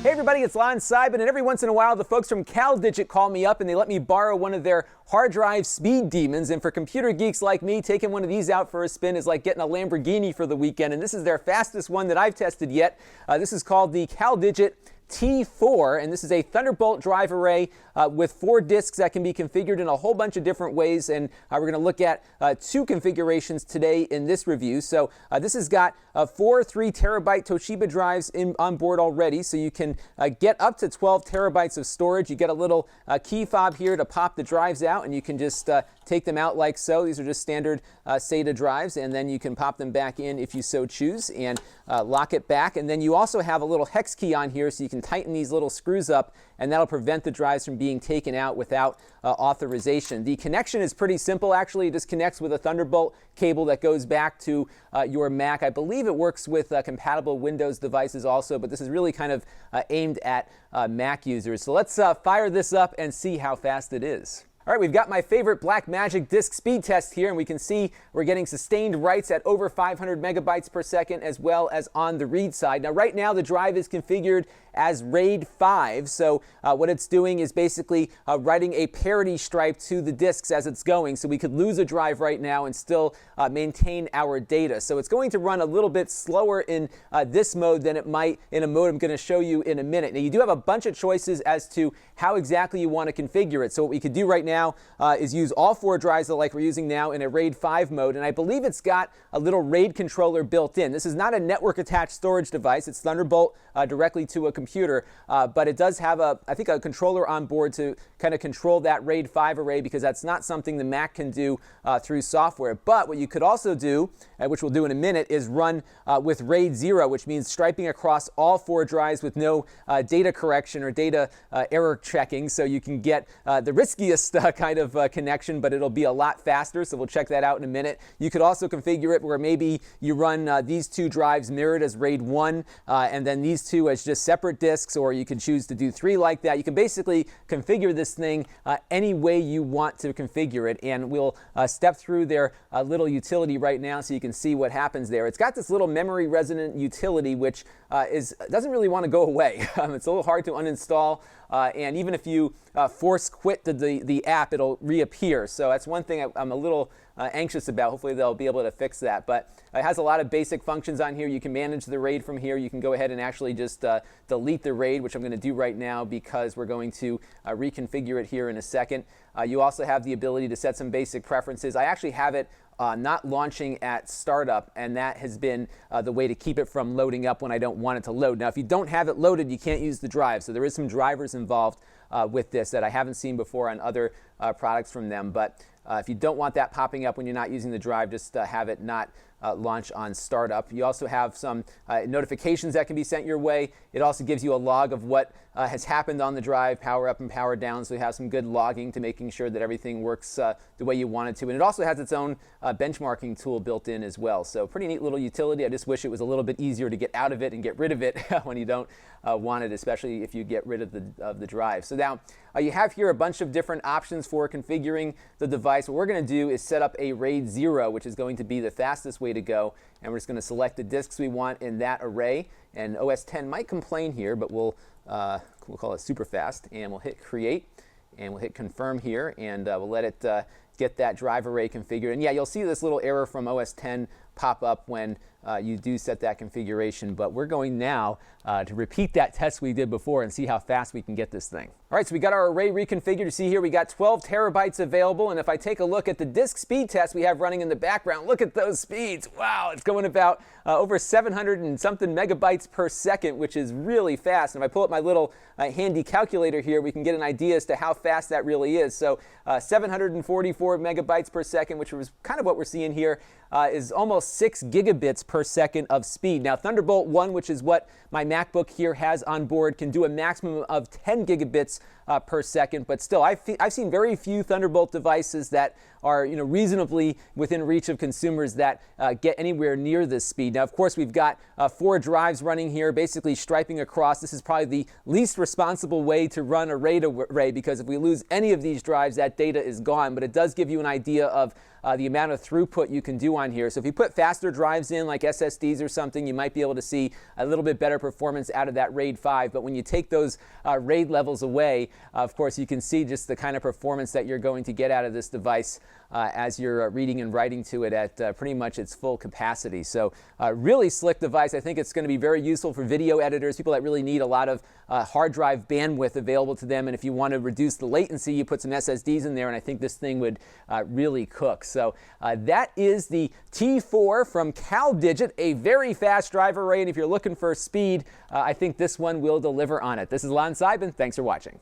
Hey everybody, it's Lon.TV, and every once in a while the folks from CalDigit call me up and they let me borrow one of their hard drive speed demons. And for computer geeks like me, taking one of these out for a spin is like getting a Lamborghini for the weekend. And this is their fastest one that I've tested yet. This is called the CalDigit T4, and this is a Thunderbolt drive array with 4 disks that can be configured in a whole bunch of different ways, and we're going to look at 2 configurations today in this review. So this has got 4 3-terabyte Toshiba drives on board already, so you can get up to 12 terabytes of storage. You get a little key fob here to pop the drives out, and you can just take them out like so. These are just standard SATA drives, and then you can pop them back in if you so choose and lock it back. And then you also have a little hex key on here, so you can tighten these little screws up, and that'll prevent the drives from being taken out without authorization. The connection is pretty simple, actually. It just connects with a Thunderbolt cable that goes back to your Mac. I believe it works with compatible Windows devices also, but this is really kind of aimed at Mac users. So let's fire this up and see how fast it is. All right, we've got my favorite Blackmagic disk speed test here, and we can see we're getting sustained writes at over 500 megabytes per second, as well as on the read side. Now, right now, the drive is configured as RAID 5, so what it's doing is basically writing a parity stripe to the disks as it's going, so we could lose a drive right now and still maintain our data. So it's going to run a little bit slower in this mode than it might in a mode I'm going to show you in a minute. Now, you do have a bunch of choices as to how exactly you want to configure it. So what we could do right now is use all 4 drives like we're using now in a RAID 5 mode, and I believe it's got a little RAID controller built in. This is not a network attached storage device. It's Thunderbolt directly to a computer, but it does have I think a controller on board to kind of control that RAID 5 array, because that's not something the Mac can do through software. But what you could also do, which we'll do in a minute, is run with RAID 0, which means striping across all 4 drives with no data correction or data error checking, so you can get the riskiest kind of connection, but it'll be a lot faster, so we'll check that out in a minute. You could also configure it where maybe you run these 2 drives mirrored as RAID 1, and then these 2 as just separate disks, or you can choose to do 3 like that. You can basically configure this thing any way you want to configure it, and we'll step through their little utility right now so you can see what happens there. It's got this little memory resident utility, which doesn't really want to go away. It's a little hard to uninstall, and even if you force quit the app, it'll reappear. So that's one thing I'm a little anxious about. Hopefully they'll be able to fix that. But it has a lot of basic functions on here. You can manage the RAID from here. You can go ahead and actually just delete the RAID, which I'm going to do right now because we're going to reconfigure it here in a second. You also have the ability to set some basic preferences. I actually have it not launching at startup, and that has been the way to keep it from loading up when I don't want it to load. Now, if you don't have it loaded, you can't use the drive. So there is some drivers involved with this that I haven't seen before on other products from them. But if you don't want that popping up when you're not using the drive, just have it not launch on startup. You also have some notifications that can be sent your way. It also gives you a log of what has happened on the drive, power up and power down, so you have some good logging to making sure that everything works the way you want it to. And it also has its own benchmarking tool built in as well. So pretty neat little utility. I just wish it was a little bit easier to get out of it and get rid of it when you don't want it, especially if you get rid of the drive. So now you have here a bunch of different options for configuring the device. What we're going to do is set up a RAID 0, which is going to be the fastest way to go. And we're just going to select the disks we want in that array. And OS X might complain here, but we'll call it super fast. And we'll hit create, and we'll hit confirm here, and we'll let it get that drive array configured. And yeah, you'll see this little error from OS X pop up when you do set that configuration. But we're going now to repeat that test we did before and see how fast we can get this thing. All right, so we got our array reconfigured. You see here we got 12 terabytes available, and if I take a look at the disk speed test we have running in the background, look at those speeds. Wow, it's going about over 700 and something megabytes per second, which is really fast. And if I pull up my little handy calculator here, we can get an idea as to how fast that really is. So 744 megabytes per second, which was kind of what we're seeing here, is almost 6 gigabits per second of speed. Now, Thunderbolt 1, which is what my MacBook here has on board, can do a maximum of 10 gigabits per second, but still, I've seen very few Thunderbolt devices that are reasonably within reach of consumers that get anywhere near this speed. Now, of course, we've got 4 drives running here, basically striping across. This is probably the least responsible way to run a RAID array, because if we lose any of these drives, that data is gone. But it does give you an idea of the amount of throughput you can do on here. So if you put faster drives in, like SSDs or something, you might be able to see a little bit better performance out of that RAID 5. But when you take those RAID levels away, of course, you can see just the kind of performance that you're going to get out of this device as you're reading and writing to it at pretty much its full capacity. So really slick device. I think it's going to be very useful for video editors, people that really need a lot of hard drive bandwidth available to them. And if you want to reduce the latency, you put some SSDs in there, and I think this thing would really cook. So that is the T4 from CalDigit, a very fast drive array. And if you're looking for speed, I think this one will deliver on it. This is Lon.TV. Thanks for watching.